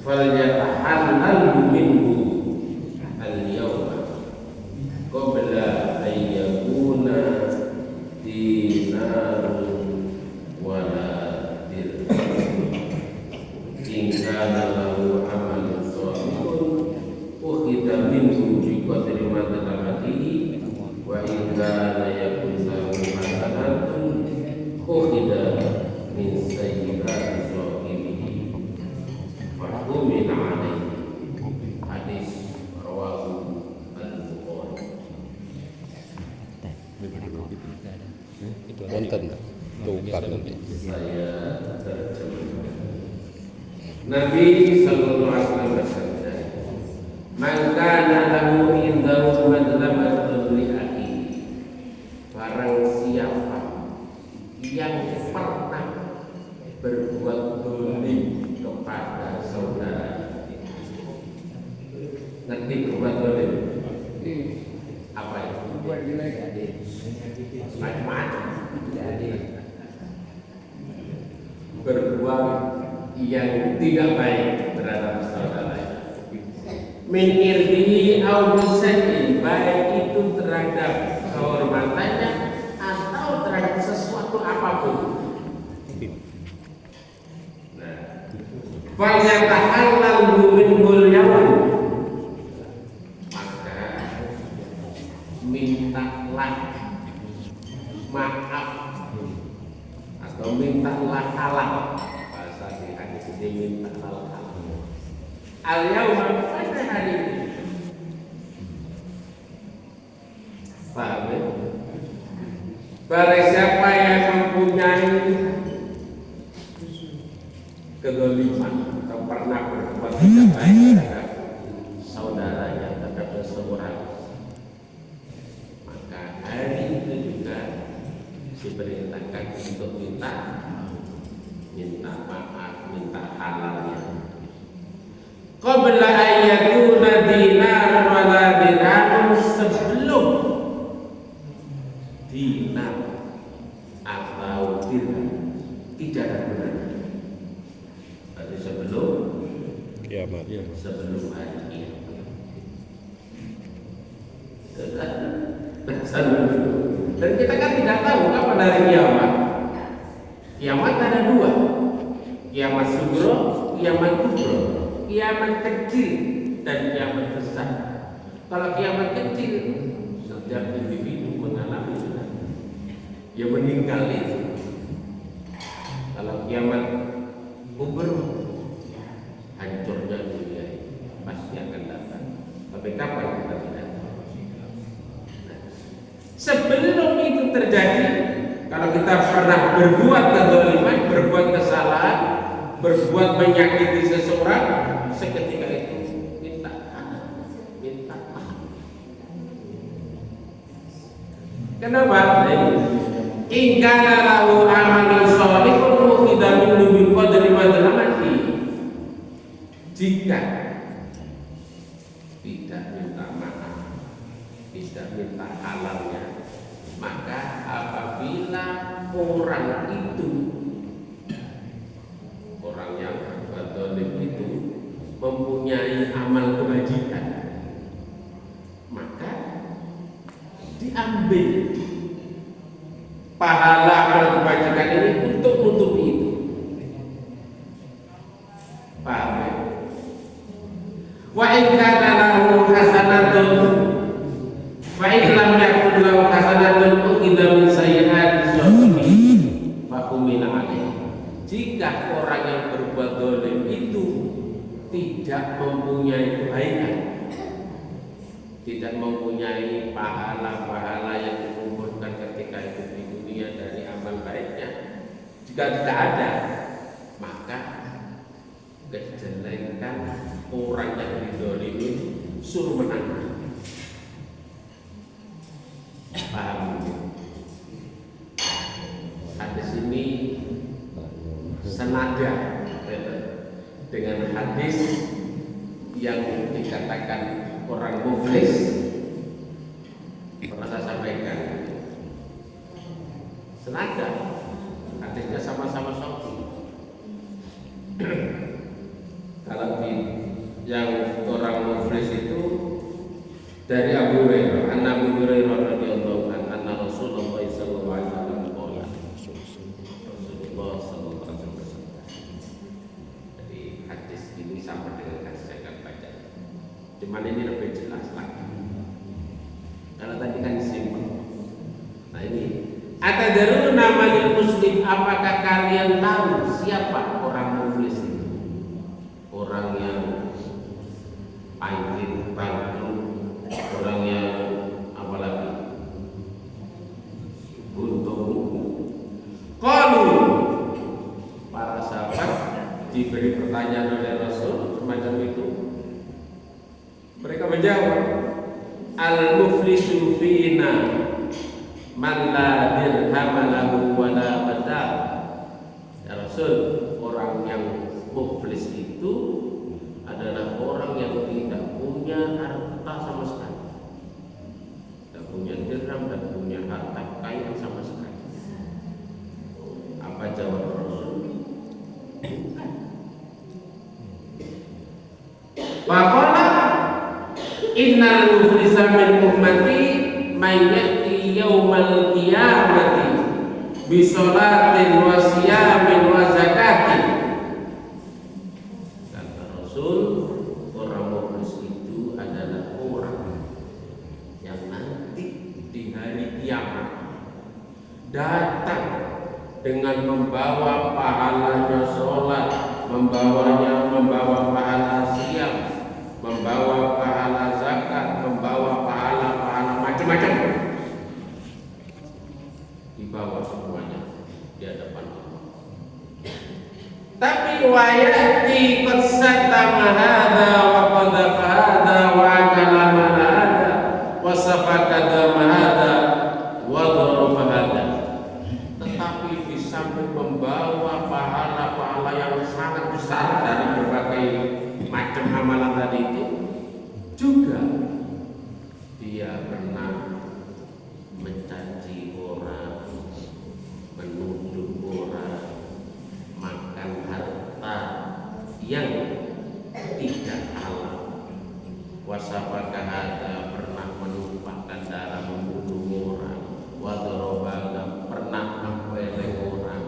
falyatahallal minhu al-yawma qabla an yakuna dinarun wala dirham in kana lahu amalun shalihun ukhidha minhu bi qadri ma tadamatihi wa in kana yakun lahu hasanatun ukhidha min sayyi'ati sahibihi fahumil alaihi. Hadis rawahu al-Bukhari. Itu nonton tukar nanti. Saya terjemah. Nabi sallallahu alaihi wasallam bersabda, "Man kana lahu indahu madlamatun li akhihi." Barang siapa yang pernah berbuat dolim kepada saudara. Ngerti berbuat dolim? Apa itu? Macam-macam. Berbuat yang tidak baik terhadap saudara. Min irdihi au bisain, baik itu terhadap kehormatannya atau terhadap sesuatu apapun. Falyatahallal minhul yawm, maka mintalah maaf atau mintalah halal. Bahasa di hadis ini mintalah halal. Al-yawma, pada hari ini. Paham ya? Barang siapa yang mempunyai kedoliman atau pernah berbuat tidak baik terhadap saudaranya, terhadap seseorang, maka hari itu juga diperintahkan untuk minta maaf, minta halalnya. Qabla ayyakuna dinar wala dirham, sebelum dinar atau dirham tidak ada gunanya. Sebelum kiamat. Sebelum hari kiamat. Dan kita kan tidak tahu kapan hari kiamat. Kiamat ada dua, kiamat sugro, kiamat kubro, kiamat kecil dan kiamat besar. Kalau kiamat kecil, setiap individu mengalami yang meninggal itu. Kalau kiamat kubro, hancurnya dunia pasti akan datang. Tapi kapan kita tidak tahu. Sebelum itu terjadi, kalau kita pernah berbuat kezaliman, berbuat kesalahan, berbuat menyakiti seseorang, seketika itu minta maaf. Kenapa? In kana lahu amalun shalihun ukhidha minhu bi qadri ma tadamati. Jika tidak minta maaf, tidak minta halalnya, maka apabila orang itu, orang yang berdolim itu mempunyai amal kebajikan, maka diambil pahala amal kebajikan ini untuk menutupi itu. Paham ya? Wa in kana lahu hasanatun wa in lam yakun lahu hasanatun ukhidha min sayyi'ati sahibihi fa humila alaihi. Jika orang yang berbuat dolim itu tidak mempunyai kebaikan, tidak mempunyai pahala-pahala yang dikumpulkan ketika hidup di dunia dari amal baiknya, jika tidak ada, maka kejelekan orang yang didolimi suruh menang. Paham? Hadis ini senada dengan hadis yang dikatakan orang muflis, pernah saya sampaikan. Senada, hadisnya sama-sama sahih. Kalau di dari Abu Hurairah, Abu Hurairah radhiyallahu anhu, anna Rasulullah sallallahu alaihi wasallam qala. Rasulullah sallallahu alaihi wasallam. Jadi hadis ini sama dengan hadis saya akan baca. Cuman ini lebih jelas lagi. Kalau tadi kan simpel. Nah ini, atadruna manil muslim, apakah kalian tahu siapa orang muflis itu? Orang yang pahit, bangkrut, orang yang apalagi buntung. Qalu, para sahabat diberi pertanyaan oleh Rasul semacam itu. Mereka menjawab, al-muflisu fina man la dirham lahu wa la mata. Ya Rasul, orang yang muflis itu adalah orang yang tidak punya harta sama sekali, tidak punya dirham dan punya harta kekayaan sama sekali. Apa jawab Rasul? Waqala innal muflisa min ummati may ya'ti yaumal qiyamati bi sholatin wa siyamin wa zakatin. Kata Rasul, orang muflis itu adalah orang yang nanti di hari kiamat datang dengan membawa pahalanya sholat, membawa pahala siam, membawa pahala zakat, membawa pahala macam-macam, dibawa semuanya di hadapan Allah. Tapi wayati qad satama hadza wa qadhafa hadza wa kalama hadza wa safaka dama hadza wa daraba hadza. Tetapi di samping membawa pahala-pahala yang sangat besar dari berbagai macam amalan tadi itu, juga dia pernah mencaci orang, menuduh orang, makan harta yang tidak halal. Wasafaka hadza, pernah menumpahkan darah, membunuh orang. Wadoroba, pernah mempeleng orang.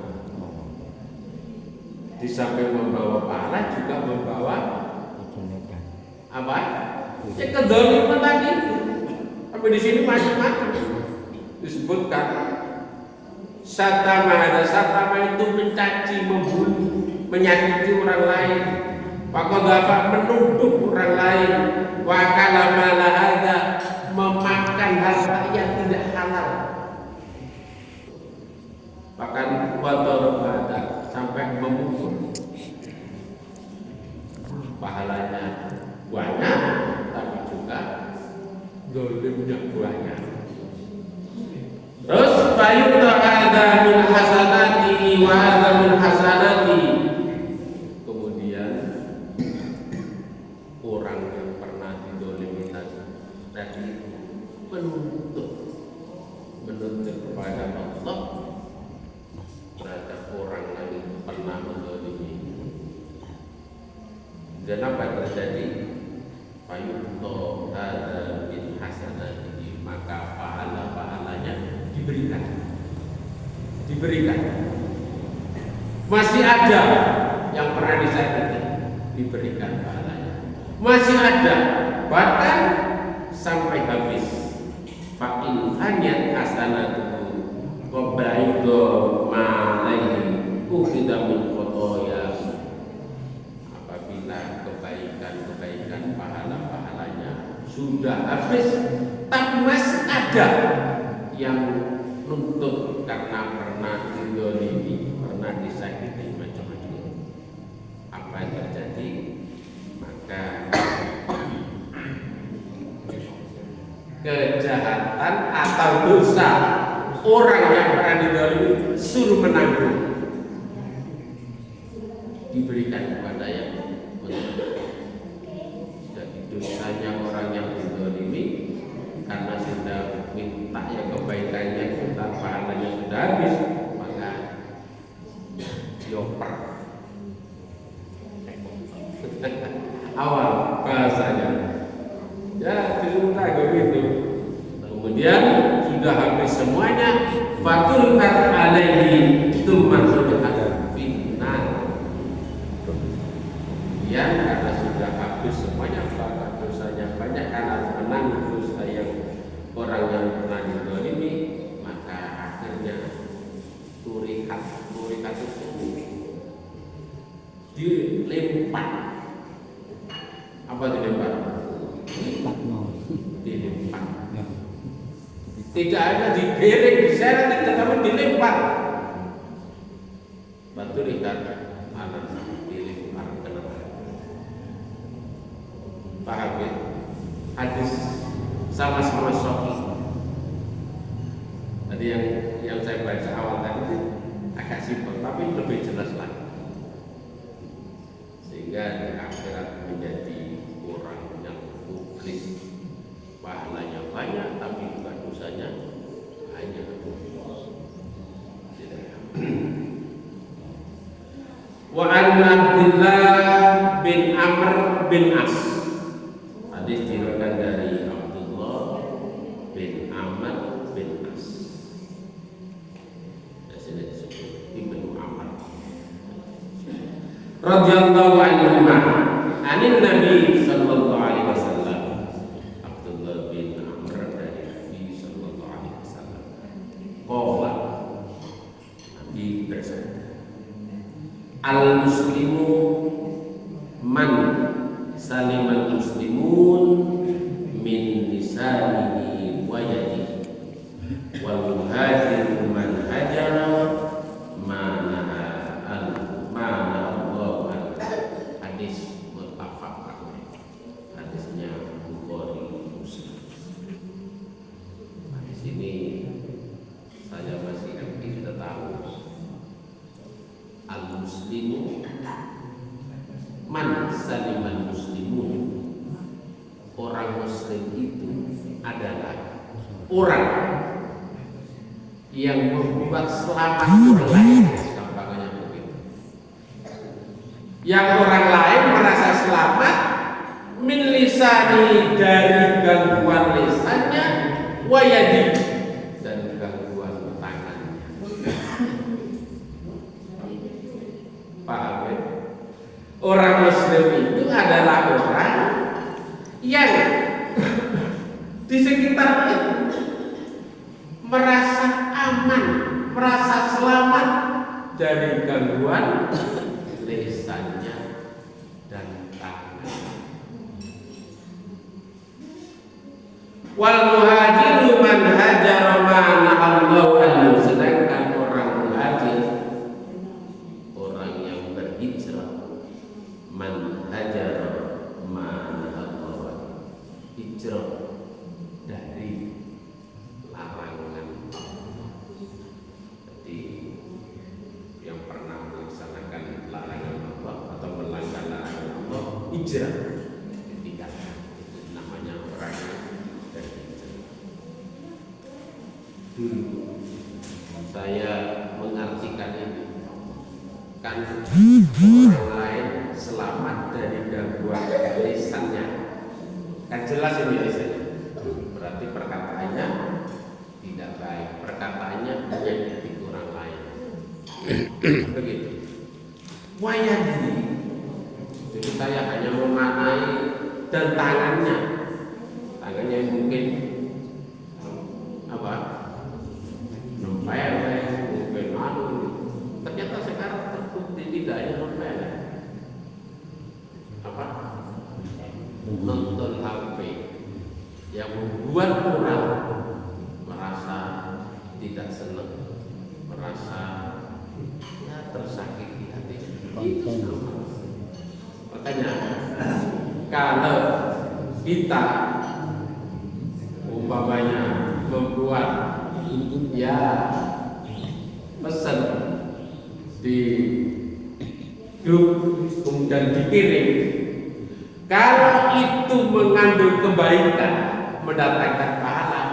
Di samping membawa pahala juga membawa apa? Ya kedoliman tadi. Tapi di sini macam-macam disebutkan. Satama itu mencaci, membunuh, menyakiti orang lain. Waqadhafa, menuduh orang lain. Wa kalama hadza, memakan harta yang tidak halal. Bahkan wadorobada, sampai memukul. Pahalanya banyak, tapi juga dolimnya banyak. Terus fayuta hadza min hasanati wa hadza min hasanati. Kemudian orang yang pernah didolimi tadi menuntut kepada Allah terhadap orang yang pernah mendolimi. Dan apa yang terjadi? Fayuto hadza min hasanati, maka pahala-pahalanya diberikan. Masih ada yang pernah disakiti, diberikan pahalanya. Masih ada, bahkan sampai habis. Fa in hanyat hasanatu qabaido ma'alaihi ukhida min khotoya. Apabila kebaikan pahala-pahalanya sudah habis, tapi masih ada yang nuntut karena pernah didolimi, pernah disakiti macam-macam. Apa yang terjadi? Maka kejahatan atau dosa orang yang pernah didolimi suruh menanggung, diberikan kepada yang menuntut. Jadi dosanya orang yang didolimi karena sudah minta yang kebaikannya, sudah pahalanya sudah habis, maka dioper. Awal bahasanya ya disuruh menanggung kemudian sudah habis semuanya, fatulkat alaihi tsumma subhanahu finnar. Kemudian karena sudah habis semuanya, maka dosanya banyak karena menanggung dosa yang orang yang pernah dizalimi, maka akhirnya turikat itu dilempar. Apa dilempar? Dilempar. Tidak hanya digiring, diseret, tidak, tapi dilempar. Batu ikat anak dilempar ke neraka. Paham ya? Hadis sama-sama syokking. Tadi yang saya baca awal tadi agak simpel, tapi lebih jelas lagi. Sehingga di akhirat menjadi orang yang muflis, pahalanya banyak tapi juga dosanya banyak. Wa an Abdullah bin Amr bin As, hadis diriwayatkan dari Abdullah bin Amr bin As. Di sini disebut Ibnu Amr radhiyallahu anhu anin Nabi sallallahu alaihi wasallam. Abdullah bin Amr dari Nabi sallallahu alaihi wasallam qala, Nabi bersabda, al muslimu man salimal muslimun min lisanihi wa yadihi wal muhajiru man hajara mana Allah. Hadis muttafaq alaih. Hadisnya Bukhari Muslim. Di sini saya masih sudah tahu al muslimu man saliman muslimun, orang muslim itu adalah orang yang membuat selamat orang lain. Gampangnya begitu. Yang orang lain merasa selamat min lisani, dari gangguan lisannya, wa yadi, dan gangguan tangannya. Paham ya? Orang muslim itu adalah orang yang di sekitarnya merasa aman, merasa selamat dari gangguan lisannya dan tangannya. Wal muhajiru man hajara ma nahallahu anhu, sedangkan orang muhajir, orang yang berhijrah, man hajara ma nahallahu anhu, hijrah dari larangan. Jadi yang pernah melaksanakan larangan Allah atau melanggar larangan Allah, hijrah ditinggalkan. Itu namanya orang dari hijrah. Dulu saya mengartikan ini, kan orang lain selamat dari gangguan lisannya, kan jelas ini lisannya. Berarti perkataannya tidak baik, perkataannya menyakiti orang lain. Begitu. Wayadi, jadi saya hanya memaknai dan tangannya yang mungkin apa? Nempel, mungkin anu. Ternyata sekarang terbukti tidak hanya nempel. Apa? Nonton HP yang membuat orang merasa tidak senang, merasa tersakiti hati. Itu sama. Makanya kalau kita umpamanya membuat ya pesan di grup kemudian dikirim, kalau itu mengandung kebaikan, mendatangkan pahala,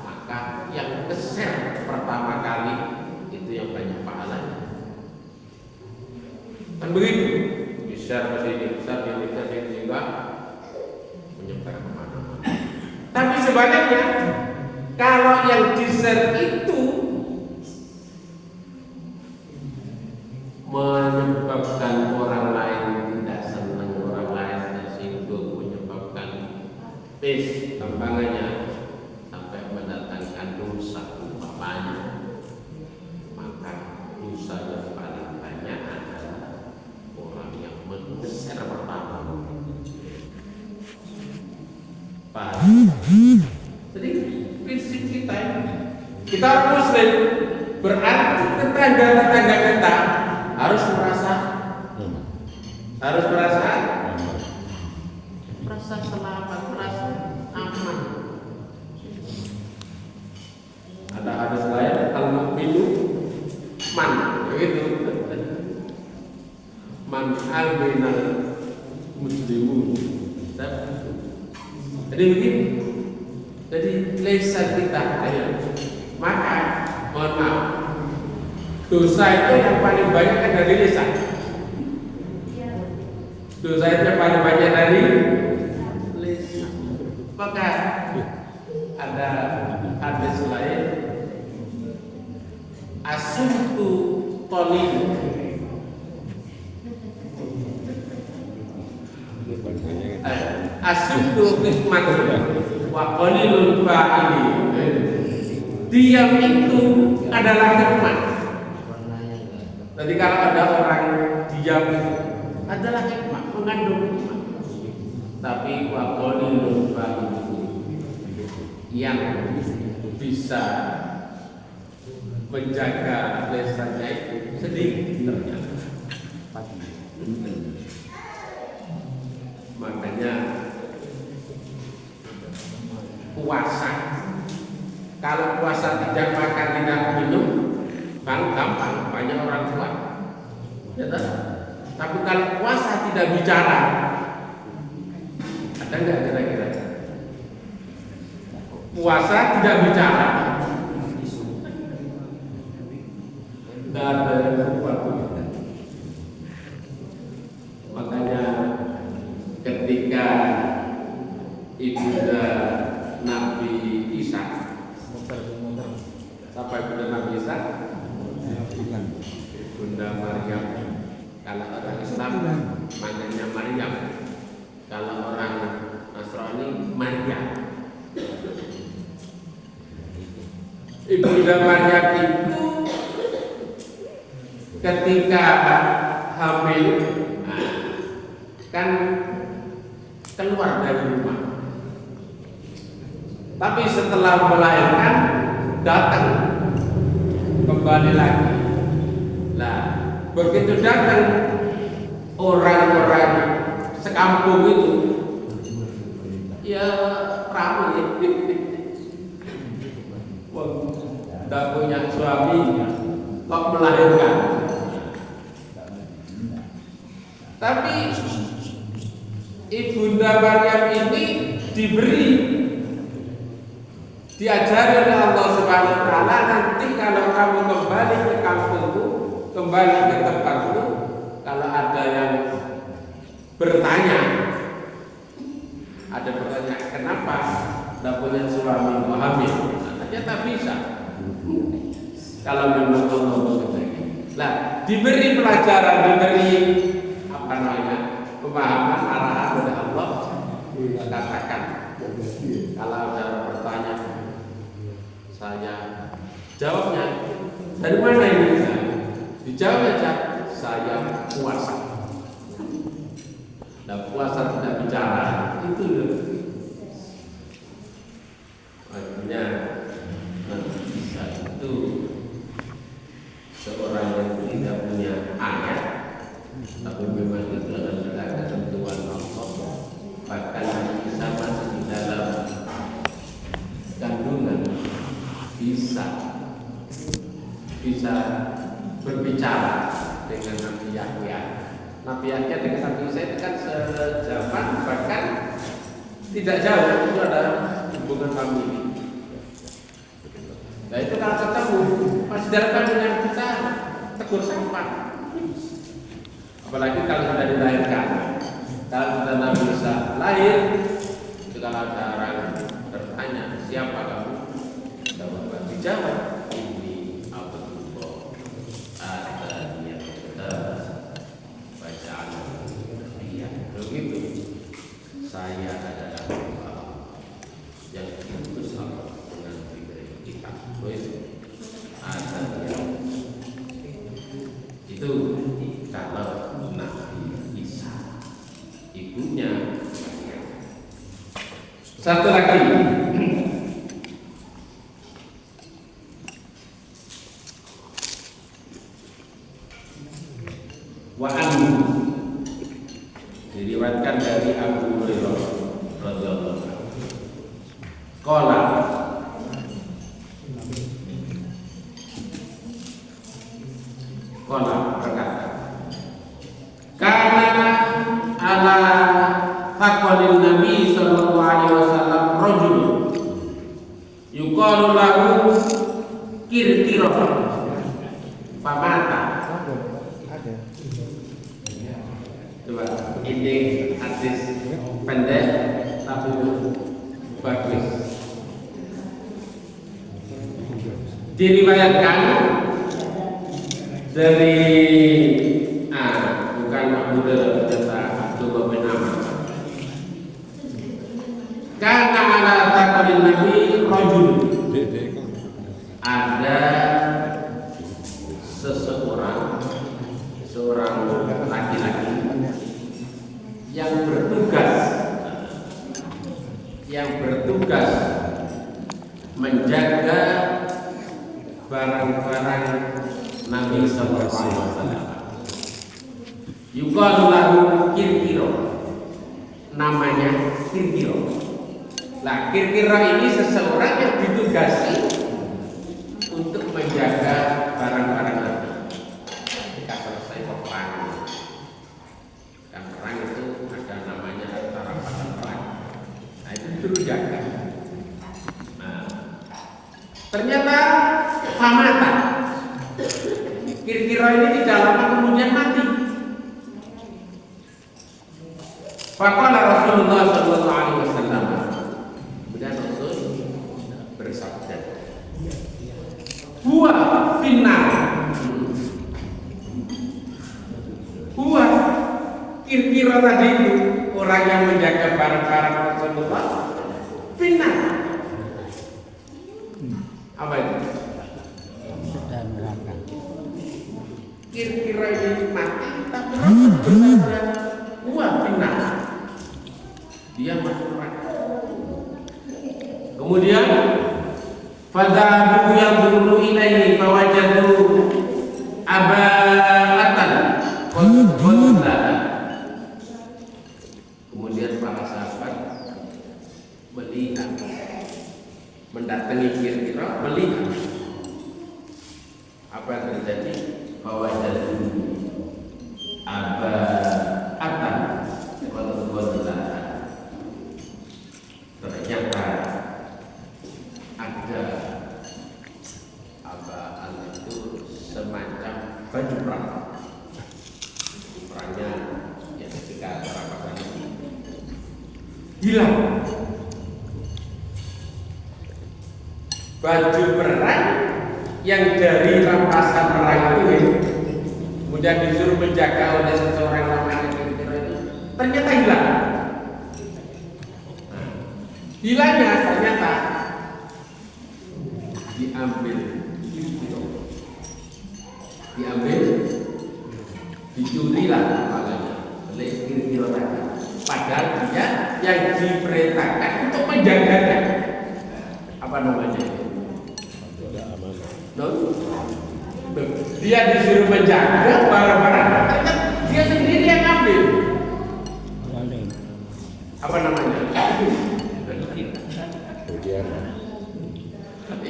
maka yang ke-share pertama kali itu yang banyak pahalanya. Kan begitu? Di-share ke sini, di-share juga menyebar kemana-mana. Tapi sebaliknya, Kalau yang di-share itu menyebabkan orang lain tidak senang, orang lain tersinggung, menyebabkan tambangannya sampai mendatangkan dosa umpamanya, maka dosa yang paling banyak adalah orang yang men-share pertama. Jadi prinsip kita orang Muslim, berarti tetangga kita harus merasa selamat, merasa aman. Ada hadis lain, al-mu'minu man, begitu. Man al-bainal muslimun. Jadi begini. Jadi lisan kita ayo. Maka mohon maaf, dosa itu yang paling banyak kan dari lisan. Dosa itu yang paling banyak dari lisan. Maka ada hadis lain, asumtu tolib, asumtu nikmat wa qalilul fa'ili. Diam itu adalah nikmat. Jadi kalau ada orang diam adalah hikmah, mengandung hikmah. Tapi wa qalilul fa'ili, yang bisa menjaga lisannya itu sedikit ternyata. Makanya puasa, kalau puasa tidak makan tidak minum gampang, banyak orang tua ya, tapi kalau puasa tidak bicara, ada nggak kira-kira puasa tidak bicara? Nggak ada yang kuat. Makanya ketika ibunda Nabi Isa, siapa ibunda Nabi Isa? Ibunda Maryam. Kalau orang Islam manggilnya Maryam, kalau orang Nasrani Maryam. Ibunda Maryam itu ketika hamil, kan keluar dari rumah. Tapi setelah melahirkan datang kembali lagi. Nah, begitu datang orang-orang sekampung itu, ya ramai. Tidak punya suami, kok melahirkan. Tapi ibunda Maryam ini diajari oleh Allah Subhanahu wa taala, nanti kalau kamu kembali ke kampungmu, kembali ke tempatmu, kalau ada yang bertanya, kenapa tidak punya suami hamil? Ternyata bisa. Kalau memang Allah begitu. Nah, diberi pelajaran, diberi pemahaman, arahan oleh Allah, katakan kalau ada bertanya, saya jawabnya dari mana ini? Dijawab aja, saya puasa. Nah, puasa tidak bicara, itu artinya bisa itu seorang yang tidak punya ayat, tapi memang itu adalah ketentuan Allah, bahkan bisa masuk di dalam kandungan, bisa berbicara dengan Nabi Yahya. Nabi Yahya dengan Nabi Isa itu kan sejaman, bahkan tidak jauh, itu adalah hubungan famili. Nah itu kalau ketemu masih dalam kandungan yang bisa tegur sapa. Apalagi kalau sudah dilahirkan, kalau sudah Nabi Isa lahir, itu kalau ada orang bertanya siapa kamu, saya adalah yang diutus Allah dengan diberi kitab. Itu kalau Nabi Isa, ibunya. Satu lagi, wa'an diriwayatkan dari Abu Hurairah radhiyallahu anhu. Qala berkata, kana ala taqwalin Nabi sallallahu alaihi wasallam rajul yuqalu lahu Kirkirah famata. Coba ini hadis pendek tapi bagus. Diriwayatkan dari bukan Abu Hurairah, Abdullah bin Amr. Karena ala taqwalin Nabi rajul, ada seorang laki-laki yang bertugas menjaga barang-barang Nabi sallallahu alaihi wasallam. Yuqalu lahu Kirkirah, namanya Kirkirah. Lah Kirkirah ini seseorang yang ditugasi untuk menjaga barang-barang Nabi. Ketika selesai peperangan, dan perang itu ada namanya antara perang. Nah itu disuruh jaga. Nah, ternyata famata. Kirkirah ini tidak lama kemudian mati. Faqala Rasulullah sallallahu alaihi wasallam. Kemudian Rasul bersabda, "Huwa finnar." Huwa Kirkirah tadi itu orang yang menjaga barang-barang Rasulullah finnar. Apa itu? Kirkirah ini mati, tapi Rasul bersabda, "Huwa finnar." Dia masuk neraka. Kemudian fadhabu yanzuru ilaihi fawajadu aba'atan qadlah. Kemudian para sahabat melihat, mendatangi Kirkirah, melihat apa yang terjadi. Fawajadu aba'atan qadlah. Ternyata ada abaan itu semacam baju perang. Perangnya ya ketika perampasan ini hilang. Baju perang yang dari rampasan perang itu kemudian disuruh menjaga oleh seseorang namanya Kirkirah itu ternyata hilang. Hilangnya ternyata diambil, dicurilah kepalanya oleh Kirkirah tadi. Padahal dia yang diperintahkan untuk menjaganya. Apa namanya? Dia disuruh menjaga barang-barang, ternyata dia sendiri yang ambil. Apa namanya?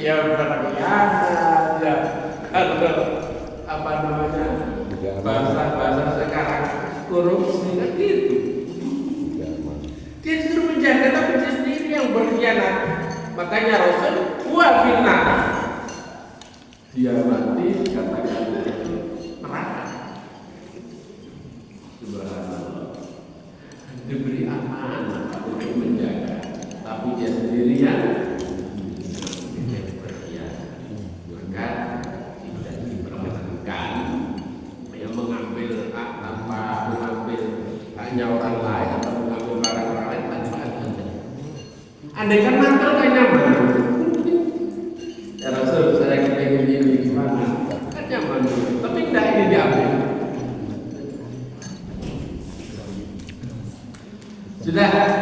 Ya berkhianat, ya atau apa namanya bahasa sekarang korupsi kan gitu. Dia disuruh menjaga tapi dia sendiri yang berkhianat. Makanya Rasul wa finnar, dia mati katakan neraka. Subhanallah, diberi amanah untuk menjaga, tapi dia sendirian yang mengambil tanpa mengambil hanya orang lain atau mengambil barang orang lain Andai kan mantel kan nyaman. Ya Rasul, saya kepengen ini gimana? Kan nyaman, tapi tidak ini diambil. Sudah.